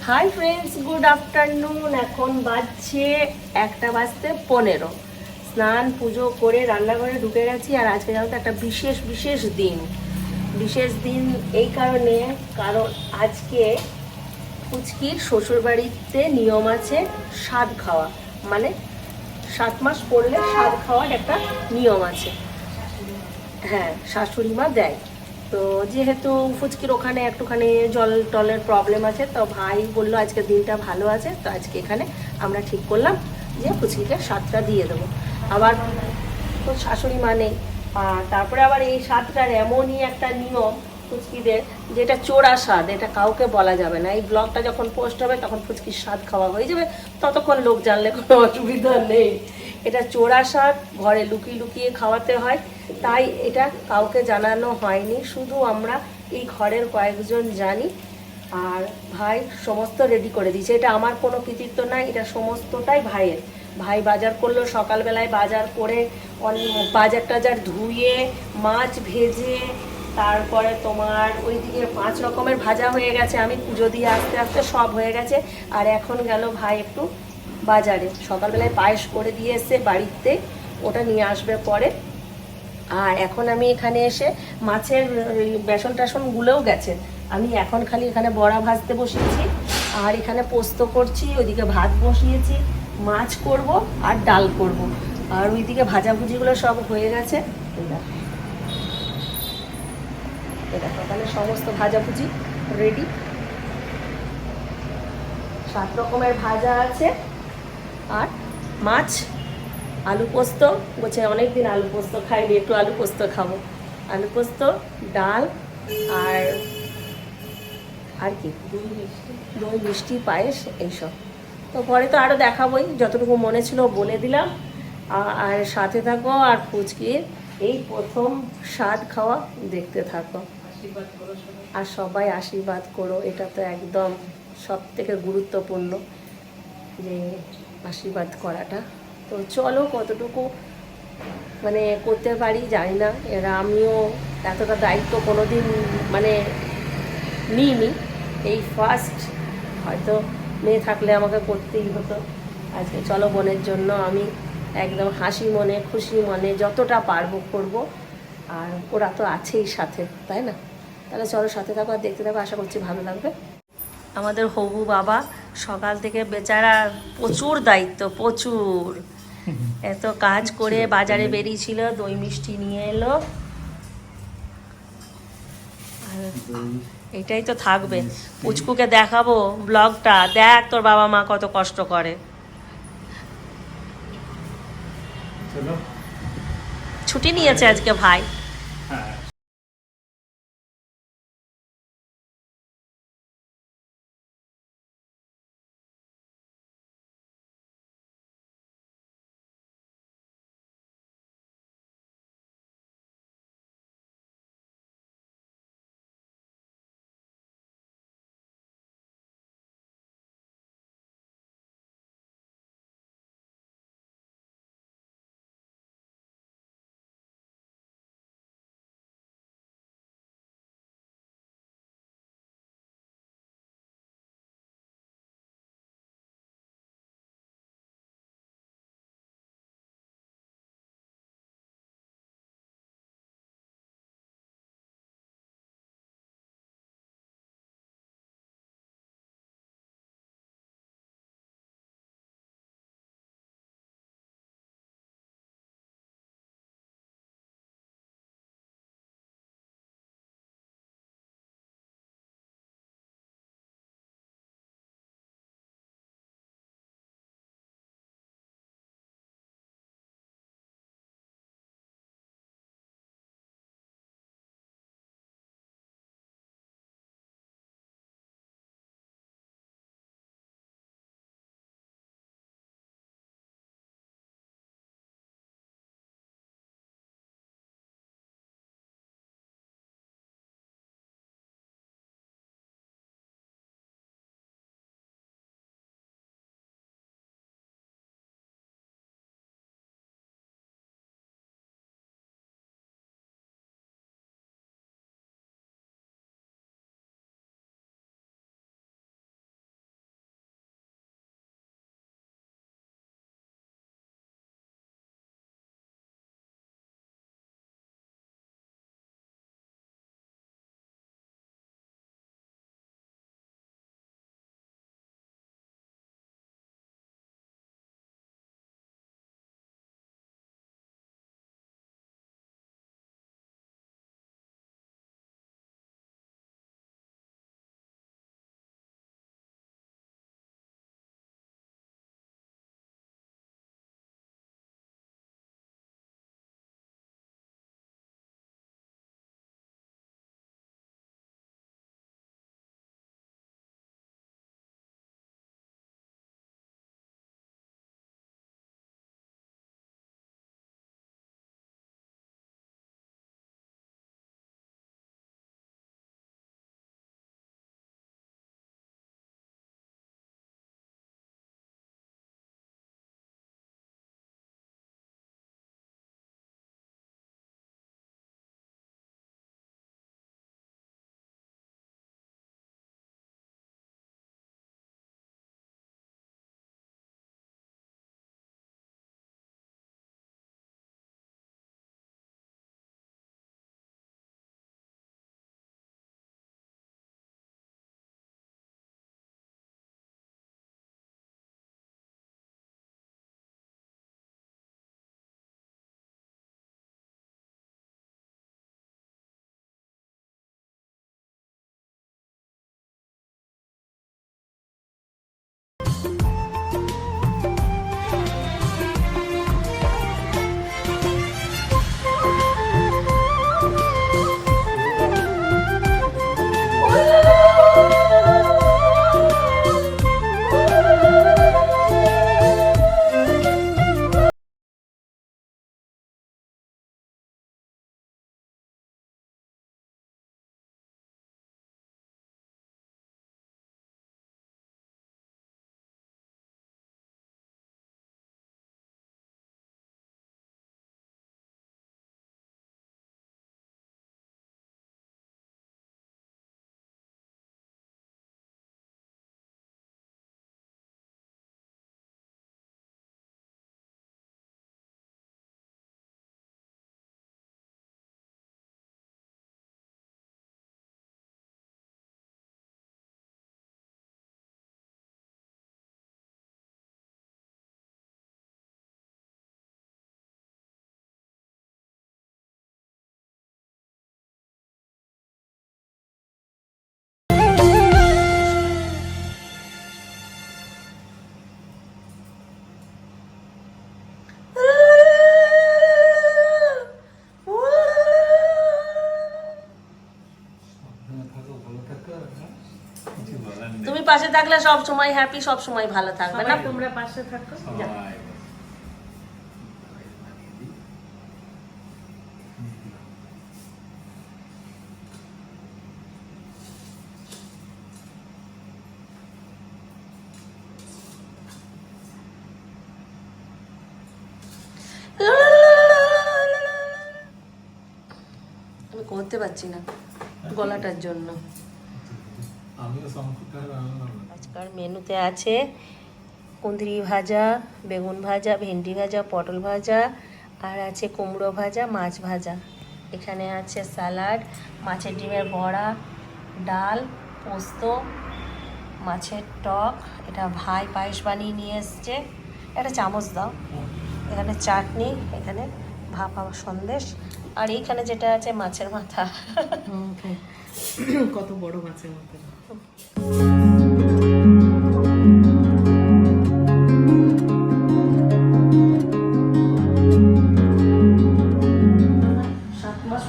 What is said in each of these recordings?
Hi friends, good afternoon. এখন বাজছে 1:15। স্নান পুজো করে রান্নাঘরে ঢুকে গেছি। আর আজকে জানো তো একটা বিশেষ বিশেষ দিন। বিশেষ দিন এই কারণে, কারণ আজকে পুচকির শ্বশুরবাড়িতে নিয়ম আছে স্বাদ খাওয়া, মানে 7 মাস পড়লে স্বাদ খাওয়ার একটা নিয়ম আছে। হ্যাঁ, শাশুড়ি মা দেয়। তো যেহেতু ফুচকির ওখানে একটুখানি জল টলের প্রবলেম আছে, তো ভাই বললো আজকে দিনটা ভালো আছে, তো আজকে এখানে আমরা ঠিক করলাম যে ফুচকিকে স্বাদটা দিয়ে দেবো। আবার তো শাশুড়ি মা নেই, আর তারপরে আবার এই স্বাদটার এমনই একটা নিয়ম ফুচকিদের, যেটা চোরা স্বাদ, এটা কাউকে বলা যাবে না। এই ব্লগটা যখন পোস্ট হবে তখন ফুচকির স্বাদ খাওয়া হয়ে যাবে, ততক্ষণ লোক জানলে কোনো অসুবিধা নেই। এটা চোরা স্বাদ, ঘরে লুকিয়ে লুকিয়ে খাওয়াতে হয়, তাই এটা কাউকে জানানো হয়নি, শুধু আমরা এই ঘরের কয়েকজন জানি। আর ভাই সমস্ত রেডি করে দিয়েছে, এটা আমার কোনো কৃতিত্ব নাই, এটা সমস্তটাই ভাইয়ের। ভাই বাজার করলো, সকালবেলায় বাজার করে বাজার টাজার ধুয়ে মাছ ভেজে, তারপরে তোমার ওইদিকে 5 রকমের ভাজা হয়ে গেছে, আমি পুজো দিয়ে আস্তে আস্তে সব হয়ে গেছে। আর এখন গেল ভাই একটু বাজারে, সকালবেলায় পায়েস করে দিয়ে এসে বাড়িতে, ওটা নিয়ে আসবে পরে। আর এখন আমি এখানে এসে মাছের বেসন টেসন গুলেও গেছে, আমি এখন খালি এখানে বড়া ভাজতে বসিয়েছি, আর এখানে পোস্ত করছি, ওইদিকে ভাত বসিয়েছি, মাছ করব আর ডাল করব। আর ওইদিকে ভাজাভুজিগুলো সব হয়ে গেছে। দেখো তাহলে সমস্ত ভাজাভুজি রেডি। 7 রকমের ভাজা আছে, আর মাছ, আলু পোস্ত, বলছে অনেকদিন আলু পোস্ত খাইনি, একটু আলু পোস্ত খাবো। আলু পোস্ত, ডাল, আর আর কি, দই মিষ্টি পায়েস, এইসব। তো পরে তো আরও দেখাবোই, যতটুকু মনে ছিল বলে দিলাম। আর সাথে থাকো, আর ফুচকির এই প্রথম স্বাদ খাওয়া দেখতে থাকো। আর সবাই আশীর্বাদ করো, এটা তো একদম সব থেকে গুরুত্বপূর্ণ, যে আশীর্বাদ করাটা। তো চলো কতটুকু মানে করতে পারি জানি না, এরা আমিও এতটা দায়িত্ব কোনো দিন মানে নিইনি, এই ফার্স্ট। হয়তো মেয়ে থাকলে আমাকে করতেই হতো। আজকে চলো বোনের জন্য আমি একদম হাসি মনে খুশি মনে যতটা পারবো করব। আর ওরা তো আছেই সাথে, তাই না? তাহলে চলো সাথে থাকো আর দেখতে থাকো, আশা করছি ভালো লাগবে। আমাদের হবু বাবা সকাল থেকে বেচারা প্রচুর দায়িত্ব, প্রচুর, এত কাজ করে বাজারে বেরিয়েছিল, দই মিষ্টি নিয়ে এলো। এটাই তো থাকবে, পুচকুকে দেখাবো ব্লগটা, দেখ তোর বাবা মা কত কষ্ট করে। ছুটি নিয়েছে আজকে ভাই। তুমি পাশে থাকলে সব সময় হ্যাপি, সব সময় ভালো থাকবে না? তোমরা পাশে থাকো। আমি করতে পারছি না গলাটার জন্য। আজকাল মেনুতে আছে কুঁদরি ভাজা, বেগুন ভাজা, ভেন্ডি ভাজা, পটল ভাজা, আর আছে কুমড়ো ভাজা, মাছ ভাজা। এখানে আছে স্যালাড, মাছের ডিমের বড়া, ডাল, পোস্ত, মাছের টক। এটা ভাই পায়েস বানিয়ে নিয়ে এসছে, একটা চামচ দাও। এখানে চাটনি, এখানে ভাপা সন্দেশ, আর এইখানে যেটা আছে মাছের মাথা। কত বড় মাছের মাথা।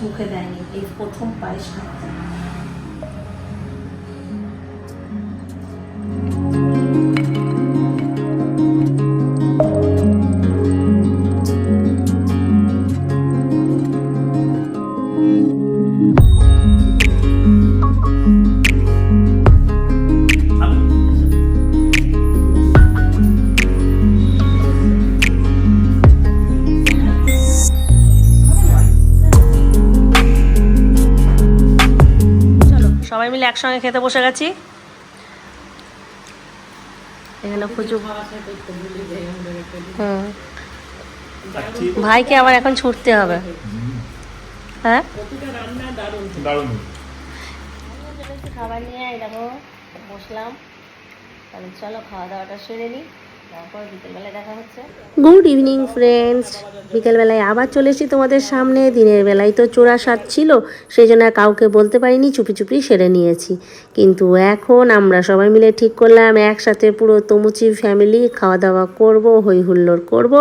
মুখে দেয়নি, এই প্রথম পায়েস খাচ্ছে। সবাই মিলে একসঙ্গে খেতে বসে গেছি। এখানে প্রচুর ভাইকে আবার এখন ছুটতে হবে। হ্যাঁ, খাবার নিয়ে দেখো বসলাম। তাহলে চলো খাওয়া দাওয়াটা সেরে নিই, তারপর বিকেলবেলায় দেখা হচ্ছে। গুড ইভিনিং ফ্রেন্ডস, বিকেলবেলায় আবার চলে এসেছি তোমাদের সামনে। দিনের বেলায় তো চোরা স্বাদ ছিল, সেই জন্য আর কাউকে বলতে পারিনি, চুপি চুপি সেরে নিয়েছি। কিন্তু এখন আমরা সবাই মিলে ঠিক করলাম একসাথে পুরো তমুচি ফ্যামিলি খাওয়া দাওয়া করব, হই হুল্লোড় করব।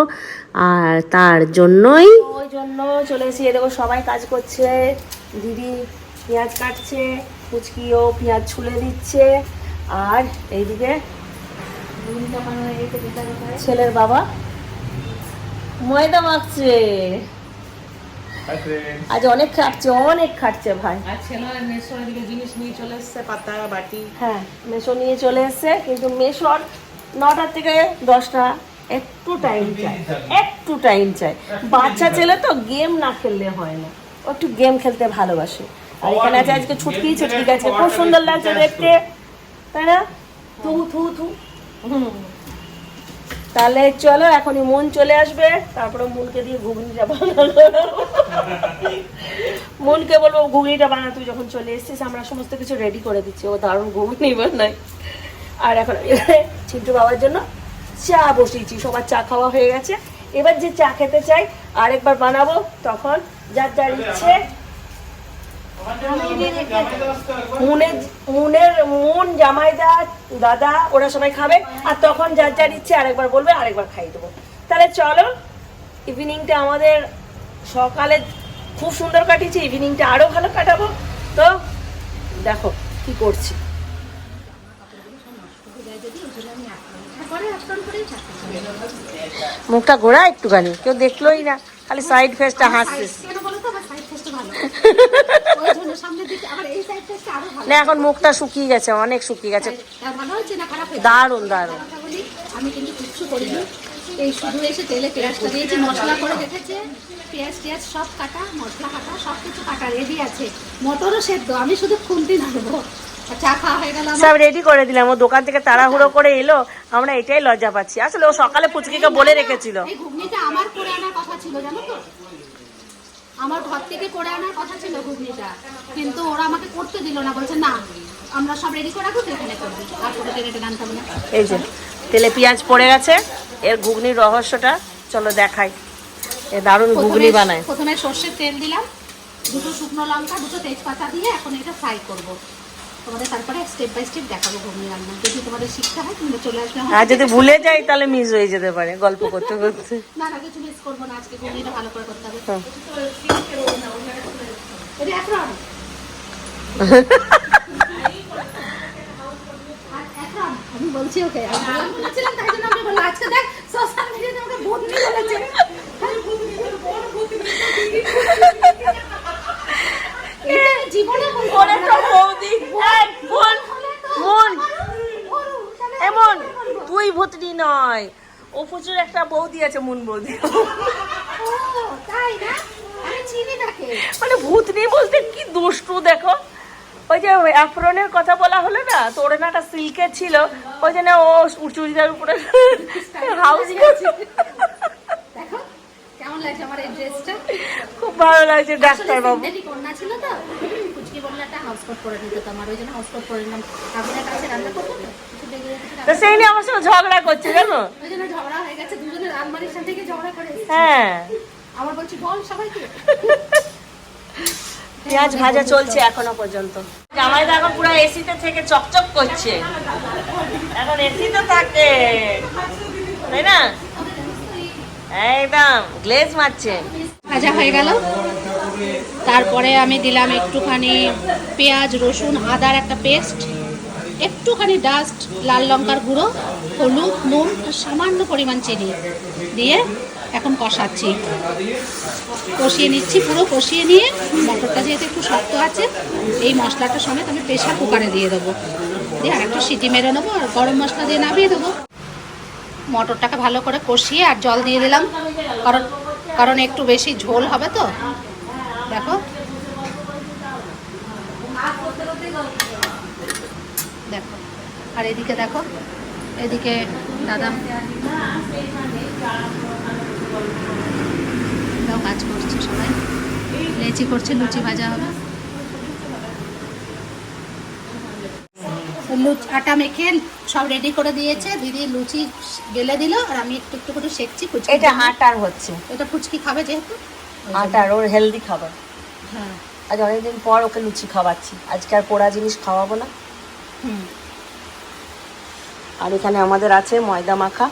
আর তার জন্যই চলে এসেছি। দেখো সবাই কাজ করছে, দিদি পেঁয়াজ কাটছে, ফুচকিও পেঁয়াজ ছুলে দিচ্ছে, আর এইদিকে ছেলের বাবা ময়দা মাখছে। আজ অনেক খাটছে ভাই। আর ছেলে মেশো এদিকে জিনিস নিয়ে চলে এসছে, পাতা বাটি। হ্যাঁ, মেশো নিয়ে চলে এসছে, কিন্তু মেশোর 9টা থেকে 10টা একটু টাইম চাই। বাচ্চা ছেলে তো গেম না খেললে হয় না, ও একটু গেম খেলতে ভালোবাসে। আর এখানে আছে আজকে ছুটকি গাছে, খুব সুন্দর লাগছে দেখতে, তাই না? থু থু থু। তাহলে চলো, এখনই মন চলে আসবে, তারপরে মনকে দিয়ে ঘুগনিটা বানাবো। মনকে বলবো ঘুগনিটা বানা, তুই যখন চলে এসেছিস আমরা সমস্ত কিছু রেডি করে দিচ্ছি, ও দারুণ ঘুগনি বানাই। আর এখন চিন্টু বাবার জন্য চা বসিয়েছি, সবার চা খাওয়া হয়ে গেছে। এবার যে চা খেতে চাই আরেকবার বানাবো, তখন যার যার ইচ্ছে। মুন জামাইদা দাদা ওরা সবাই খাবে, আর তখন যার যার ইচ্ছে আরেকবার বলবে, আরেকবার খাইয়ে দেবো। তাহলে চলো, ইভিনিংটা আমাদের সকালে খুব সুন্দর কাটিয়েছি, ইভিনিংটা আরো ভালো কাটাবো। তো দেখো কি করছি। মুখটা ঘোরা একটুখানি, কেউ দেখলোই না, খালি সাইড ফেসটা হাসছিস। না এখন মুখটা শুকিয়ে গেছে, অনেক শুকিয়ে গেছে। দারুণ দারুণ। আমি কিন্তু কিচ্ছু করিনি, এই শুধু এসে তেলে পেঁয়াজটা দিয়েছি, মশলা করে রেখেছে, পেঁয়াজ টিয়াজ সব কাটা, মশলা কাটা, সব কিছু কাটা রেডি আছে, মটরও সেদ্ধ, আমি শুধু খুন্তি নাড়বো। চা খাওয়া হয়ে গেল, সব রেডি করে দিলাম। ও দোকান থেকে তাড়াহুড়ো করে এলো, আমরা এটাই লজ্জা পাচ্ছি। আসলে ও সকালে পুচকিকে বলে রেখেছিল। এই ঘুগনিটা আমার করে আনার কথা ছিল, জানো তো, আমার ঘর থেকে করে আনার কথা ছিল ঘুগনিটা, কিন্তু ওরা আমাকে করতে দিল না, বলছে না আমরা সব রেডি করে রাখবো, এখানে করবি, আর করে রেডি আনতাম না। এই যে তেলে পেঁয়াজ পড়ে গেছে, এর ঘুগনির রহস্যটা চলো দেখাই। এ দারুণ ঘুগনি বানায়। প্রথমে সর্ষের তেল দিলাম, দুটো শুকনো লঙ্কা, দুটো তেজপাতা দিয়ে এখন এটা ফ্রাই করব। তোমাদের তারপরে স্টেপ বাই স্টেপ দেখাবো ঘুগনি রান্না। যদি তোমাদের শিখতে হয় তুমি চলে আসবে। আর যদি ভুলে যাই তাহলে মিস হয়ে যেতে পারে গল্প করতে করতে। না না, কিছু মিস করবো না, আজকে ঘুগনিটা ভালো করে করতে হবে। আমি বলছি ওকে আমি বলেছিলাম তাই জন্য আমি বললাম আজকে দেখ সোশ্যাল মিডিয়াতে আমাকে ভূতনি বলেছে। এটা আমি জীবনে বলবো ওরে তো বৌদি এই মন মন এমন তুই ভূতনি নয়, ও প্রচুর একটা বৌদি আছে মুন বৌদি। ও তাই না, আমি চিনি তাকে। মানে ভূতনি বলতে কি দুষ্টু দেখো। ওই যে অ্যাপ্রনের কথা বলা হলো না, তো ওড়নাটা সিল্কের ছিল, ওই জন্য ও চুড়িদার উপরে হাউস দেখো কেমন লাগছে আমার এই ড্রেসটা। খুব ভালো লাগছে ডাক্তার বাবু। সিনথেটিক ওড়না ছিল তো, কুচকি বললে একটা হাউস কোট পরে নিতে, তোমার ওই জন্য হাউস কোট পরে নিলাম। আপনার কাছে রান্না করবো তো কিছু দেখে তো সেই নিয়ে আমার সঙ্গে ঝগড়া করছে জানো। ওই জন্য ঝগড়া হয়ে গেছে, দুজনের আলমারির সাথে থেকে ঝগড়া করে এসেছি। হ্যাঁ আমার বলছি বল সবাইকে। পেঁয়াজ ভাজা চলছে এখনো পর্যন্ত। জামাইদা এখন পুরো এসিতে থেকে চকচক করছে, এখন এসিতে থাকে তাই না, একদম গ্লেজ মারছে। ভাজা হয়ে গেল, তারপরে আমি দিলাম একটুখানি পেঁয়াজ রসুন আদার একটা পেস্ট, একটুখানি ডাস্ট লাল লঙ্কার গুঁড়ো, হলুদ নুন আর সামান্য পরিমাণ চিনি দিয়ে এখন কষাচ্ছি, কষিয়ে নিচ্ছি। পুরো কষিয়ে নিয়ে মটরটা যেহেতু একটু শক্ত আছে, এই মশলাটা সমেত আমি প্রেশার কুকারে দিয়ে দেবো, দিয়ে আর একটু সিটি মেরে নেবো আর গরম মশলা দিয়ে নামিয়ে দেবো। মটরটাকে ভালো করে কষিয়ে আর জল দিয়ে দিলাম, কারণ একটু বেশি ঝোল হবে তো। দেখো দেখো আর এদিকে দেখো, এদিকে দাদা কাজ করছে, সবাই লেচি করছে, লুচি ভাজা হবে। আটা মেখে সব রেডি করে দিয়েছে দিদি, লুচি বেলে দিল আর আমি একটু একটু করে শেখছি। এটা আটার হচ্ছে, এটা ফুচকি খাবে যেহেতু, আটার ওর হেলদি খাবার। হ্যাঁ আজ অনেকদিন পর ওকে লুচি খাওয়াচ্ছি, আজকে আর পোড়া জিনিস খাওয়াবো না। হুম আর এখানে আমাদের আছে ময়দা মাখা,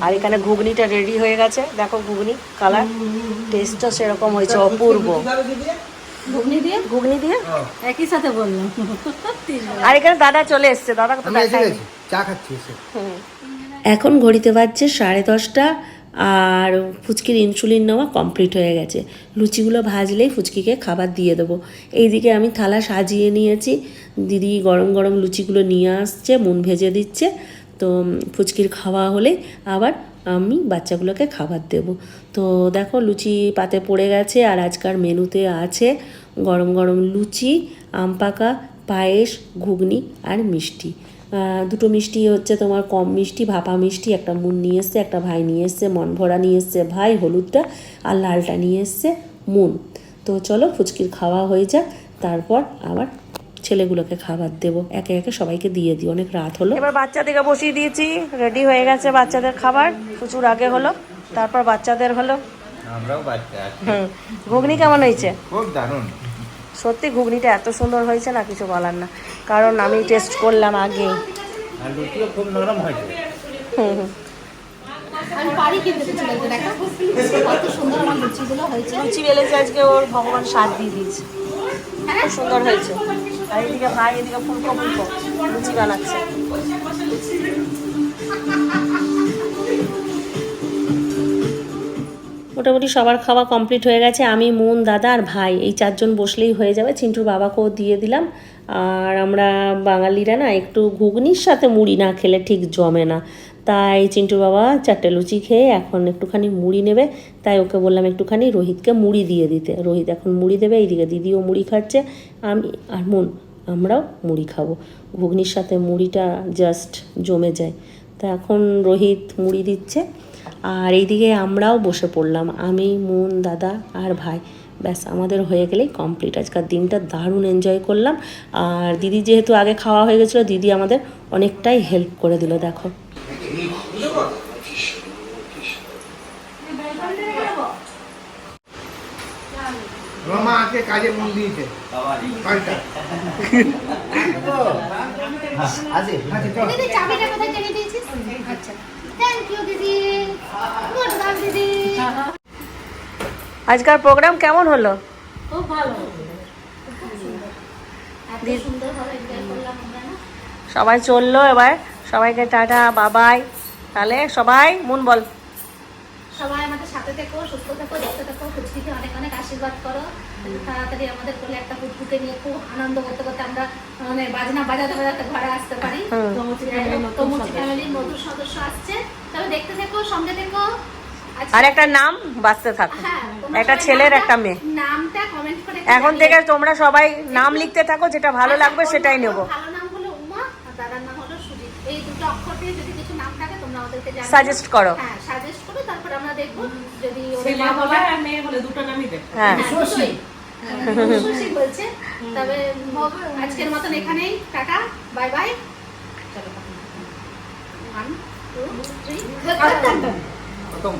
আর এখানে ঘুগনিটা রেডি হয়ে গেছে। দেখো ঘুগনি কালার, টেস্টটা সেরকম হয়েছে, অপূর্ব। ঘুগনি দিয়ে ঘুগনি দিয়ে একই সাথে বললাম। আর এখানে দাদা চলে এসছে, দাদা তো দেখায়নি। চা খাচ্ছি এসে। এখন ঘড়িতে বাজছে 10:30 আর ফুচকির ইনসুলিন নেওয়া কমপ্লিট হয়ে গেছে। লুচিগুলো ভাজলেই ফুচকিকে খাবার দিয়ে দেবো। এইদিকে আমি থালা সাজিয়ে নিয়েছি, দিদি গরম গরম লুচিগুলো নিয়ে আসছে, মুন ভেজে দিচ্ছে। তো ফুচকির খাওয়া হলে আবার আমি বাচ্চাগুলোকে খাবার দেব। তো দেখো লুচি পাতে পড়ে গেছে, আর আজকার মেনুতে আছে গরম গরম লুচি, আম পাকা, পায়েস, ঘুগনি আর মিষ্টি। দুটো মিষ্টি হচ্ছে তোমার কম মিষ্টি, ভাপা মিষ্টি, একটা মুন নিয়ে এসছে, একটা ভাই নিয়ে এসছে, মন ভরা নিয়ে এসছে ভাই হলুদটা, আর লালটা নিয়ে এসছে মুন। তো চলো ফুচকির খাওয়া হয়ে যাক, তারপর আবার ছেলেগুলোকে খাবার দেবো, একে একে সবাইকে দিয়ে দিই, অনেক রাত হলো। এবার বাচ্চাদেরকে বসিয়ে দিয়েছি, রেডি হয়ে গেছে বাচ্চাদের খাবার। প্রচুর আগে হলো, তারপর বাচ্চাদের হলো। আমরাও বাচ্চা আছি। ঘুগনি কেমন হয়েছে? খুব দারুণ। সত্যি ঘুগনিটা এত সুন্দর হয়েছে না, কিছু বলার না, কারণ আমি টেস্ট করলাম আগে। আর লুচিও খুব নরম হয়েছে। আমি পারি কিন্তু লুচি বেলতে, দেখো কত সুন্দর আমার লুচিগুলো হয়েছে। লুচি বেলেছে আজকে, ওর ভগবান স্বাদ দিয়ে দিয়েছে, খুব সুন্দর হয়েছে। আর এদিকে ভাই এদিকে ফুলকো ফুলকো লুচি বানাচ্ছে। মোটামুটি সবার খাওয়া কমপ্লিট হয়ে গেছে। আমি মুন দাদা আর ভাই এই 4 জন বসলেই হয়ে যাবে। চিন্টুর বাবাকেও দিয়ে দিলাম। আর আমরা বাঙালিরা না একটু ঘুগনির সাথে মুড়ি না খেলে ঠিক জমে না, তাই চিন্টুর বাবা 4টে লুচি খেয়ে এখন একটুখানি মুড়ি নেবে, তাই ওকে বললাম একটুখানি রোহিতকে মুড়ি দিয়ে দিতে। রোহিত এখন মুড়ি দেবে, এইদিকে দিদিও মুড়ি খাচ্ছে, আমি আর মুন আমরাও মুড়ি খাবো। ঘুগনির সাথে মুড়িটা জাস্ট জমে যায়। তা এখন রোহিত মুড়ি দিচ্ছে, আর এইদিকে আমরাও বসে পড়লাম, আমি মুন দাদা আর ভাই। ব্যাস আমাদের হয়ে গেলেই কমপ্লিট। আজকের দিনটা দারুণ এনজয় করলাম। আর দিদি যেহেতু আগে খাওয়া হয়ে গেছিলো, দিদি আমাদের অনেকটাই হেল্প করে দিল। দেখো রমা আজকে কাজে মন দিয়েছে। দিদি চাবিটা কোথায় টেনে দিয়েছিস? আচ্ছা থ্যাংক ইউ দিদি, গুড বাই দিদি। আজকাল প্রোগ্রাম কেমন হলো? খুব ভালো, খুব সুন্দর, এত সুন্দর ভাবে এনজয় করলাম আমরা না। সবাই চললো এবার, সবাইকে টাটা বাবাই। তাহলে সবাই মন বল। সবাই আমাদের সাথে থেকো, সুস্থ থেকো, দেখতে থেকো, পুচকিকে অনেক অনেক আশীর্বাদ করো। তাড়াতাড়ি আমাদের কোলে একটা পুচকুকে নিয়ে খুব আনন্দ করতে করতে আমরা মানে বাজনা বাজাতে বাজাতে ঘরে আসতে পারি। তমুচি ফ্যামিলির নতুন সদস্য আসছে, তবে দেখতে থেকো, সঙ্গে থেকো। আর একটা নাম বাঁচতে থাকো, হ্যাঁ, তোমরা একটা সবাই ছেলের নামটা- একটা মেয়ে। নামটা কমেন্ট করে এখন জানিও। থেকে তোমরা সবাই নাম লিখতে থাকো, যেটা ভালো লাগবে আচ্ছা, সেটাই ওর নেবো। ভালো নাম হলো উমা আর দাদার নাম হলো সুজিত। এই দুটো অক্ষর দিয়ে যদি কিছু নাম থাকে তোমরা আমাদেরকে জানিও। সাজেস্ট করো। হ্যাঁ, সাজেস্ট করো, তারপর আমরা দেখবো যদি ওদের ছেলে মা হলে বাবা আর মেয়ে হলে দুটো নামই দেব। হ্যাঁ, শশী শশী বলছে। তবে আজকের মতন এখানেই, টাটা বাই বাই। 1 2 3 প্রথম